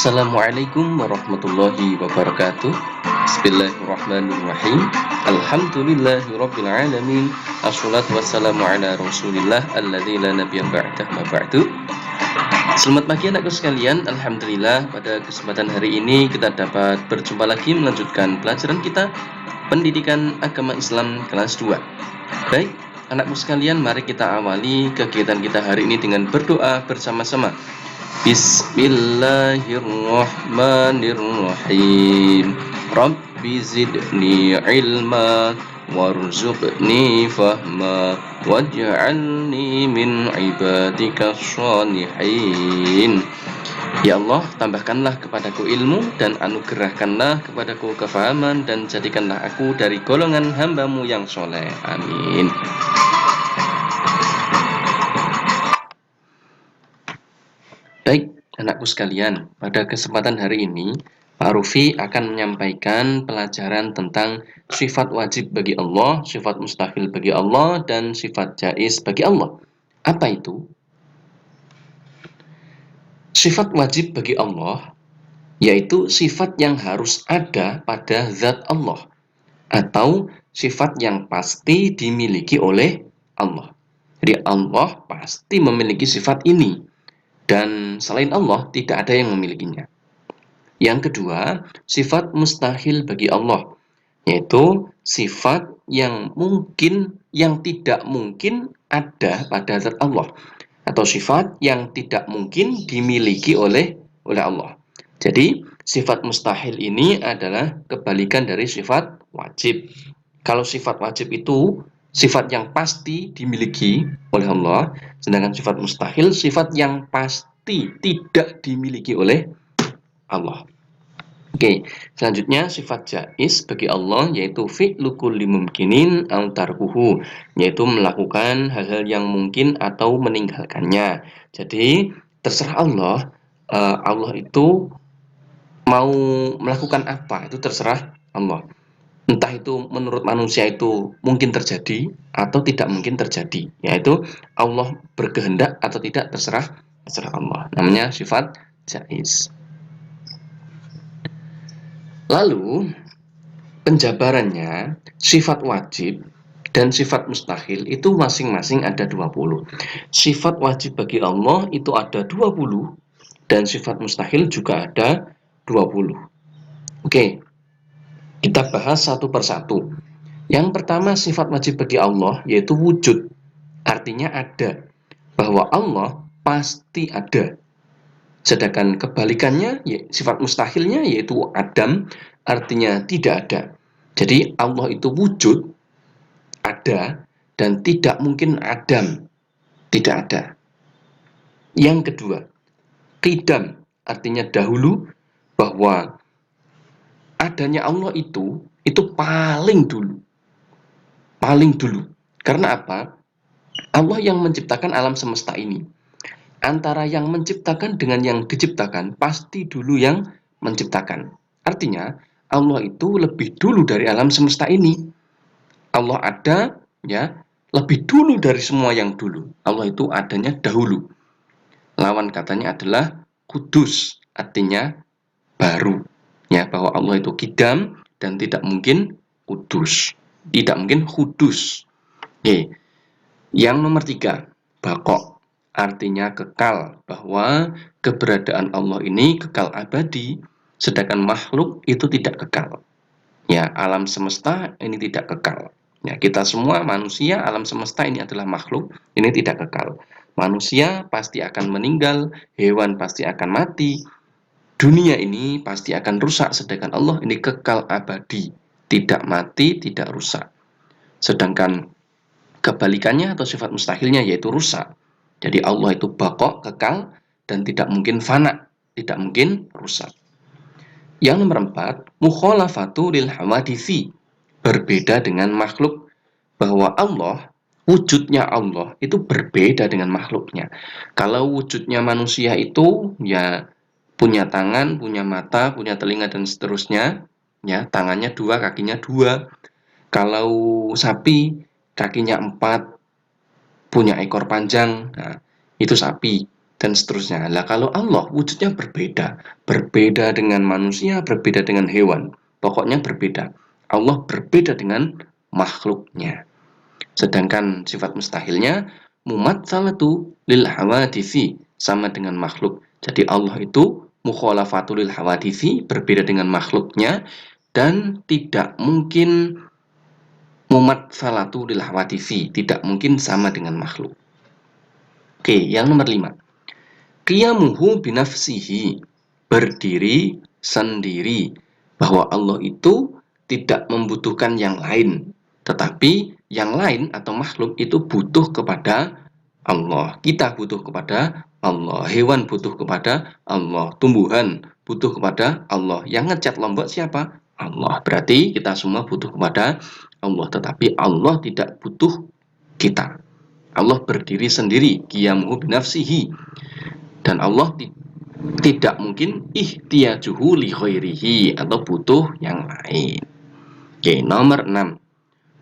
Assalamualaikum warahmatullahi wabarakatuh. Bismillahirrahmanirrahim. Alhamdulillahirabbil alamin. Assalatu wassalamu ala Rasulillah alladzi la nabiyya ba'dah ma ba'du. Selamat pagi anakku sekalian. Alhamdulillah pada kesempatan hari ini kita dapat berjumpa lagi melanjutkan pelajaran kita Pendidikan Agama Islam kelas 2. Baik, anakku sekalian, mari kita awali kegiatan kita hari ini dengan berdoa bersama-sama. Bismillahirrahmanirrahim. Rabbi zidni ilma warzuqni fahma waj'alni min ibadika sholihin. Ya Allah, tambahkanlah kepadaku ilmu dan anugerahkanlah kepadaku kefahaman dan jadikanlah aku dari golongan hamba-Mu yang soleh. Amin. Baik, anakku sekalian, pada kesempatan hari ini, Pak Rufi akan menyampaikan pelajaran tentang sifat wajib bagi Allah, sifat mustahil bagi Allah, dan sifat jaiz bagi Allah. Apa itu? Sifat wajib bagi Allah, yaitu sifat yang harus ada pada zat Allah, atau sifat yang pasti dimiliki oleh Allah. Jadi Allah pasti memiliki sifat ini. Dan selain Allah tidak ada yang memilikinya. Yang kedua, sifat mustahil bagi Allah, yaitu sifat yang tidak mungkin ada pada zat Allah, atau sifat yang tidak mungkin dimiliki oleh Allah. Jadi sifat mustahil ini adalah kebalikan dari sifat wajib. Kalau sifat wajib itu sifat yang pasti dimiliki oleh Allah, sedangkan sifat mustahil sifat yang pasti tidak dimiliki oleh Allah. Oke, selanjutnya sifat jaiz bagi Allah yaitu fi'lu kulli mumkinin aw tarkuhu, yaitu melakukan hal-hal yang mungkin atau meninggalkannya. Jadi terserah Allah, Allah itu mau melakukan apa, itu terserah Allah. Entah itu menurut manusia itu mungkin terjadi atau tidak mungkin terjadi, yaitu Allah berkehendak atau tidak terserah Allah. Namanya sifat jaiz. Lalu penjabarannya, sifat wajib dan sifat mustahil itu masing-masing ada 20. Sifat wajib bagi Allah itu ada 20 dan sifat mustahil juga ada 20. Oke. Kita bahas satu persatu. Yang pertama sifat wajib bagi Allah yaitu wujud. Artinya ada. Bahwa Allah pasti ada. Sedangkan kebalikannya sifat mustahilnya yaitu adam, artinya tidak ada. Jadi Allah itu wujud, ada, dan tidak mungkin adam, tidak ada. Yang kedua, qidam, artinya dahulu, bahwa adanya Allah itu paling dulu. Paling dulu. Karena apa? Allah yang menciptakan alam semesta ini. Antara yang menciptakan dengan yang diciptakan, pasti dulu yang menciptakan. Artinya, Allah itu lebih dulu dari alam semesta ini. Allah ada, ya, lebih dulu dari semua yang dulu. Allah itu adanya dahulu. Lawan katanya adalah kudus, artinya baru. Ya, bahwa Allah itu qidam dan tidak mungkin kudus, tidak mungkin hudus. Yang nomor 3, baqo, artinya kekal, bahwa keberadaan Allah ini kekal abadi, sedangkan makhluk itu tidak kekal. Ya, alam semesta ini tidak kekal. Ya, kita semua manusia, alam semesta ini adalah makhluk, ini tidak kekal. Manusia pasti akan meninggal, hewan pasti akan mati, dunia ini pasti akan rusak, sedangkan Allah ini kekal abadi, tidak mati, tidak rusak. Sedangkan kebalikannya atau sifat mustahilnya yaitu rusak. Jadi Allah itu baqo, kekal, dan tidak mungkin fana, tidak mungkin rusak. Yang nomor 4, mukhalafatu lil hawaditsi, berbeda dengan makhluk, bahwa Allah, wujudnya Allah itu berbeda dengan makhluknya. Kalau wujudnya manusia itu ya punya tangan, punya mata, punya telinga, dan seterusnya. Ya, tangannya 2, kakinya 2. Kalau sapi, kakinya 4, punya ekor panjang. Nah, itu sapi. dan seterusnya. Lah kalau Allah wujudnya berbeda, berbeda dengan manusia, berbeda dengan hewan, pokoknya berbeda. Allah berbeda dengan makhluknya. Sedangkan sifat mustahilnya mumatsalatu lil hawaditsi, sama dengan makhluk. Jadi Allah itu mukhalafatul lil hawaditsi, berbeda dengan makhluknya, dan tidak mungkin mumatsalatu lil hawaditsi, tidak mungkin sama dengan makhluk. Oke, yang nomor 5. Qiyamuhu binafsihi, berdiri sendiri, bahwa Allah itu tidak membutuhkan yang lain, tetapi yang lain atau makhluk itu butuh kepada Allah. Kita butuh kepada Allah, hewan butuh kepada Allah, tumbuhan butuh kepada Allah. Yang ngecat lombok siapa? Allah. Berarti kita semua butuh kepada Allah, tetapi Allah tidak butuh kita. Allah berdiri sendiri, qiyamuhu binafsihi, dan Allah tidak mungkin ihtiyajuhu li khairihi, atau butuh yang lain. Oke, nomor 6.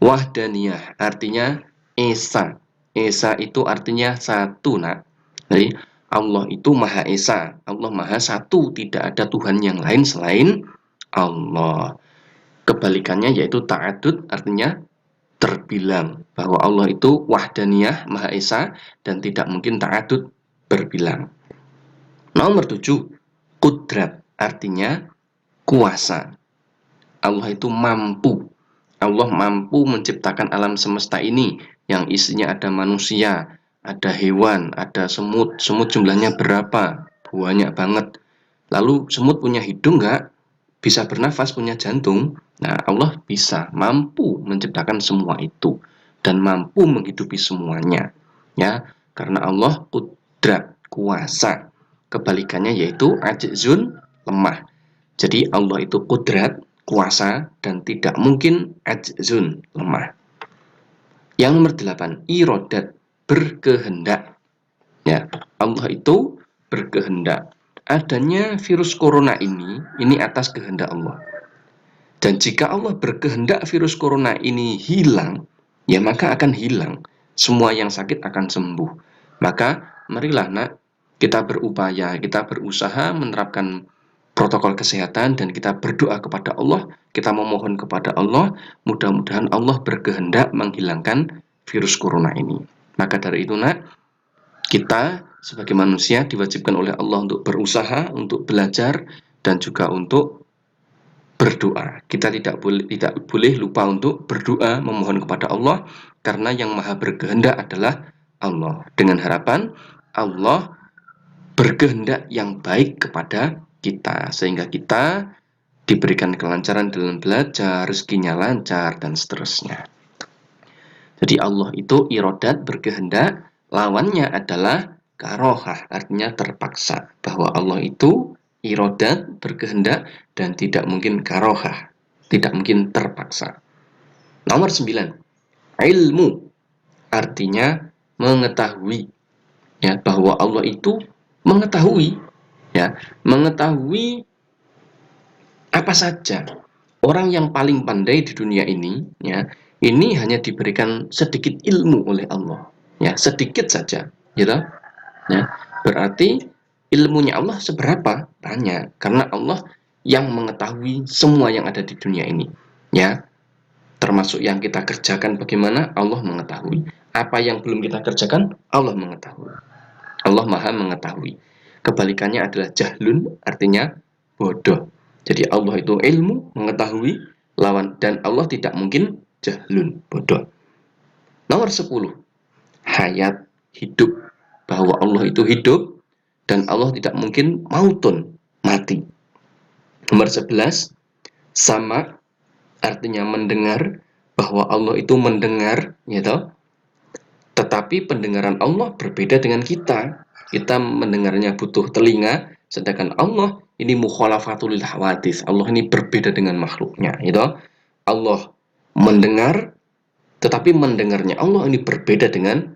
Wahdaniyah, artinya esa. Esa itu artinya satu, nak. Jadi Allah itu Maha Esa, Allah Maha Satu, tidak ada Tuhan yang lain selain Allah. Kebalikannya yaitu ta'adud, artinya terbilang, bahwa Allah itu wahdaniyah, Maha Esa, dan tidak mungkin ta'adud, berbilang. Nomor 7, kudrat, artinya kuasa. Allah itu mampu. Allah mampu menciptakan alam semesta ini yang isinya ada manusia, ada hewan, ada semut. Semut jumlahnya berapa? Banyak banget. Lalu semut punya hidung nggak? Bisa bernafas, punya jantung? Nah, Allah bisa, mampu menciptakan semua itu dan mampu menghidupi semuanya. Ya, karena Allah kudrat, kuasa. Kebalikannya yaitu ajzun, lemah. Jadi Allah itu kudrat, kuasa, dan tidak mungkin ajzun, lemah. Yang nomor 8, irodat, berkehendak. Ya, Allah itu berkehendak. Adanya virus corona ini atas kehendak Allah. Dan jika Allah berkehendak virus corona ini hilang, ya maka akan hilang. Semua yang sakit akan sembuh. Maka marilah nak, kita berupaya, kita berusaha menerapkan protokol kesehatan, dan kita berdoa kepada Allah, kita memohon kepada Allah, mudah-mudahan Allah berkehendak menghilangkan virus corona ini. Maka dari itu nak, kita sebagai manusia diwajibkan oleh Allah untuk berusaha, untuk belajar, dan juga untuk berdoa. Kita tidak boleh lupa untuk berdoa, memohon kepada Allah, karena yang maha berkehendak adalah Allah, dengan harapan Allah berkehendak yang baik kepada kita, sehingga kita diberikan kelancaran dalam belajar, rezekinya lancar, dan seterusnya. Jadi Allah itu irodat, berkehendak, lawannya adalah karohah, artinya terpaksa, bahwa Allah itu irodat, berkehendak, dan tidak mungkin karohah, tidak mungkin terpaksa. Nomor 9, ilmu, artinya mengetahui, ya, bahwa Allah itu mengetahui, ya, mengetahui apa saja. Orang yang paling pandai di dunia ini, ya, ini hanya diberikan sedikit ilmu oleh Allah, ya, sedikit saja, gitu, ya. Berarti ilmunya Allah seberapa? Banyak, karena Allah yang mengetahui semua yang ada di dunia ini, ya. Termasuk yang kita kerjakan bagaimana, Allah mengetahui. Apa yang belum kita kerjakan, Allah mengetahui. Allah Maha mengetahui. Kebalikannya adalah jahlun, artinya bodoh. Jadi Allah itu ilmu, mengetahui, lawan, dan Allah tidak mungkin jahlun, bodoh. Nomor 10, hayat, hidup, bahwa Allah itu hidup dan Allah tidak mungkin mautun, mati. Nomor 11, sama, artinya mendengar, bahwa Allah itu mendengar, gitu. Tetapi pendengaran Allah berbeda dengan kita. Kita mendengarnya butuh telinga, sedangkan Allah ini mukhalafatul hawadits. Allah ini berbeda dengan makhluknya, gitu. Allah mendengar, tetapi mendengarnya Allah ini berbeda dengan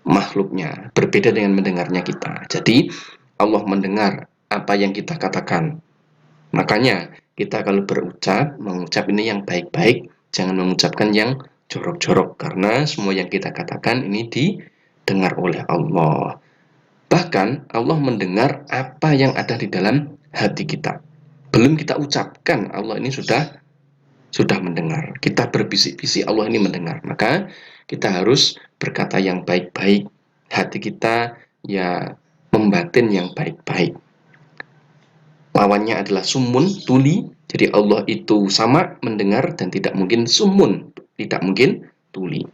makhluknya, berbeda dengan mendengarnya kita. Jadi Allah mendengar apa yang kita katakan. Makanya kita kalau mengucap ini yang baik-baik, jangan mengucapkan yang jorok-jorok, karena semua yang kita katakan ini didengar oleh Allah. Bahkan Bahkan Allah mendengar apa yang ada di dalam hati kita. Belum kita ucapkan, Allah ini sudah mendengar. Kita berbisik-bisik, Allah ini mendengar. Maka kita harus berkata yang baik-baik. Hati kita ya membatin yang baik-baik. Lawannya adalah sumun, tuli. Jadi Allah itu sama, mendengar, dan tidak mungkin sumun, tidak mungkin tuli.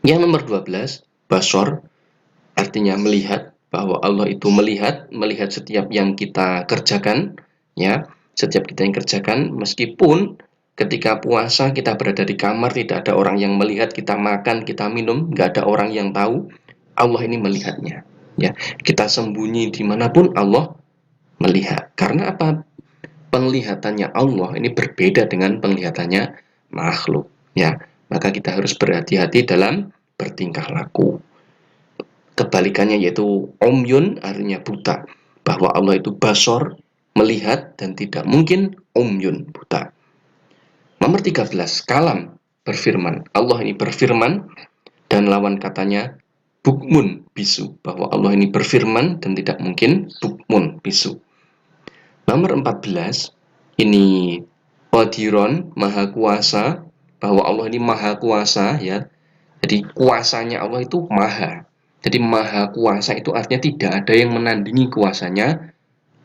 Yang nomor 12, basor, artinya melihat, bahwa Allah itu melihat setiap yang kita kerjakan, ya, setiap kita yang kerjakan, meskipun ketika puasa kita berada di kamar, tidak ada orang yang melihat, kita makan, kita minum, nggak ada orang yang tahu, Allah ini melihatnya. Ya, kita sembunyi dimanapun Allah melihat. Karena apa? Penglihatannya Allah ini berbeda dengan penglihatannya makhluk. Ya, maka kita harus berhati-hati dalam bertingkah laku. Kebalikannya yaitu umyun, artinya buta. Bahwa Allah itu basor, melihat, dan tidak mungkin umyun, buta. Nomor 13, kalam, berfirman. Allah ini berfirman, dan lawan katanya bukmun, bisu. Bahwa Allah ini berfirman dan tidak mungkin bukmun, bisu. Nomor 14, ini qadiron, maha kuasa, bahwa Allah ini maha kuasa, ya. Jadi kuasanya Allah itu maha. Jadi maha kuasa itu artinya tidak ada yang menandingi kuasanya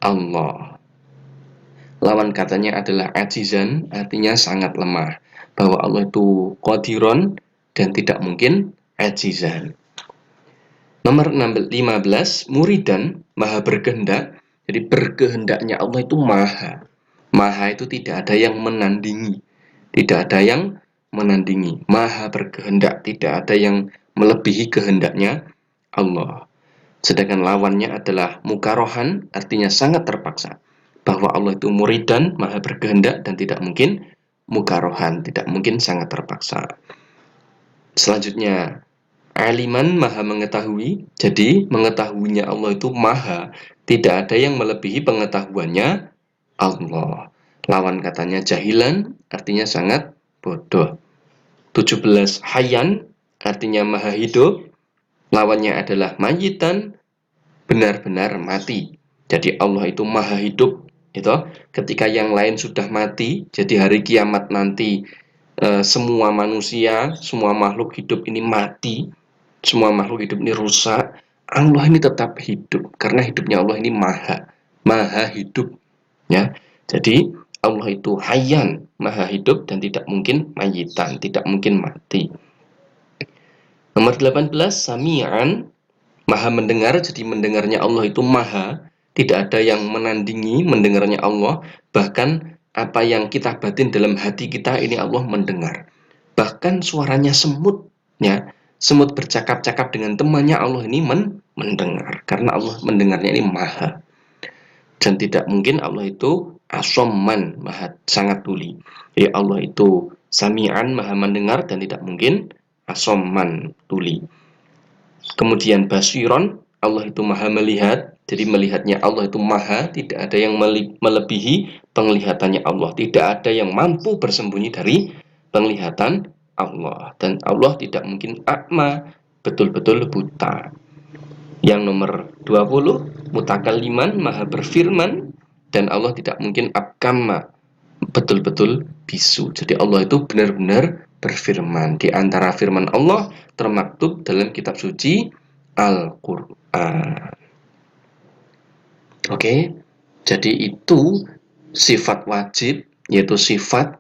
Allah. Lawan katanya adalah ajizan, artinya sangat lemah. Bahwa Allah itu qadiron dan tidak mungkin ajizan. Nomor 15, muridan, maha berkehendak. Jadi berkehendaknya Allah itu maha. Maha itu tidak ada yang menandingi. Tidak ada yang menandingi. Maha berkehendak, tidak ada yang melebihi kehendaknya Allah. Sedangkan lawannya adalah mukarohan, artinya sangat terpaksa. Bahwa Allah itu muridan, maha berkehendak, dan tidak mungkin mukarohan, tidak mungkin sangat terpaksa. Selanjutnya, aliman, maha mengetahui. Jadi mengetahuinya Allah itu maha, tidak ada yang melebihi pengetahuannya Allah. Lawan katanya jahilan, artinya sangat bodoh. 17, hayan, artinya maha hidup. Lawannya adalah mayitan, benar-benar mati. Jadi Allah itu maha hidup, itu ketika yang lain sudah mati. Jadi hari kiamat nanti semua manusia, semua makhluk hidup ini mati, semua makhluk hidup ini rusak, Allah ini tetap hidup karena hidupnya Allah ini maha hidup, ya. Jadi Allah itu hayyan, maha hidup, dan tidak mungkin mayitan, tidak mungkin mati. Nomor 18, sami'an, maha mendengar. Jadi mendengarnya Allah itu maha, tidak ada yang menandingi mendengarnya Allah. Bahkan apa yang kita batin dalam hati kita ini Allah mendengar. Bahkan suaranya semut, ya, semut bercakap-cakap dengan temannya, Allah ini mendengar. Karena Allah mendengarnya ini maha. Dan tidak mungkin Allah itu asomman, maha sangat tuli. Jadi Allah itu sami'an, maha mendengar, dan tidak mungkin asomman, tuli. Kemudian basiron, Allah itu maha melihat. Jadi melihatnya Allah itu maha, tidak ada yang melebihi penglihatannya Allah. Tidak ada yang mampu bersembunyi dari penglihatan Allah. Dan Allah tidak mungkin akma, betul-betul buta. Yang nomor 20, mutakalliman, maha berfirman. Dan Allah tidak mungkin abkama, betul-betul bisu. Jadi Allah itu benar-benar berfirman. Di antara firman Allah termaktub dalam kitab suci Al-Quran. Oke, jadi itu sifat wajib, yaitu sifat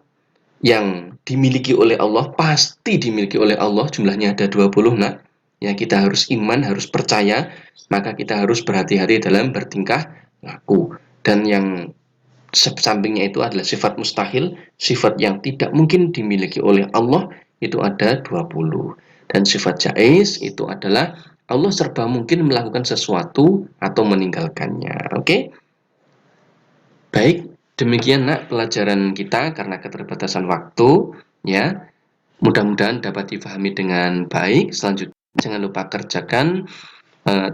yang dimiliki oleh Allah, pasti dimiliki oleh Allah, jumlahnya ada 20. Nah, ya kita harus iman, harus percaya, maka kita harus berhati-hati dalam bertingkah laku. Dan yang sampingnya itu adalah sifat mustahil, sifat yang tidak mungkin dimiliki oleh Allah, itu ada 20. Dan sifat jaiz itu adalah Allah serba mungkin melakukan sesuatu atau meninggalkannya. Oke? Baik, demikian nak pelajaran kita karena keterbatasan waktu, ya. Mudah-mudahan dapat difahami dengan baik. Selanjutnya jangan lupa kerjakan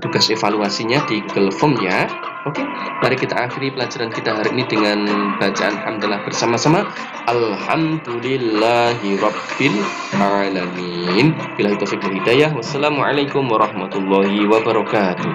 tugas evaluasinya di Google Form, ya. Oke, mari kita akhiri pelajaran kita hari ini dengan bacaan hamdalah bersama-sama. Alhamdulillahirabbil alamin. Billahi taufiq wal hidayah. Wassalamualaikum warahmatullahi wabarakatuh.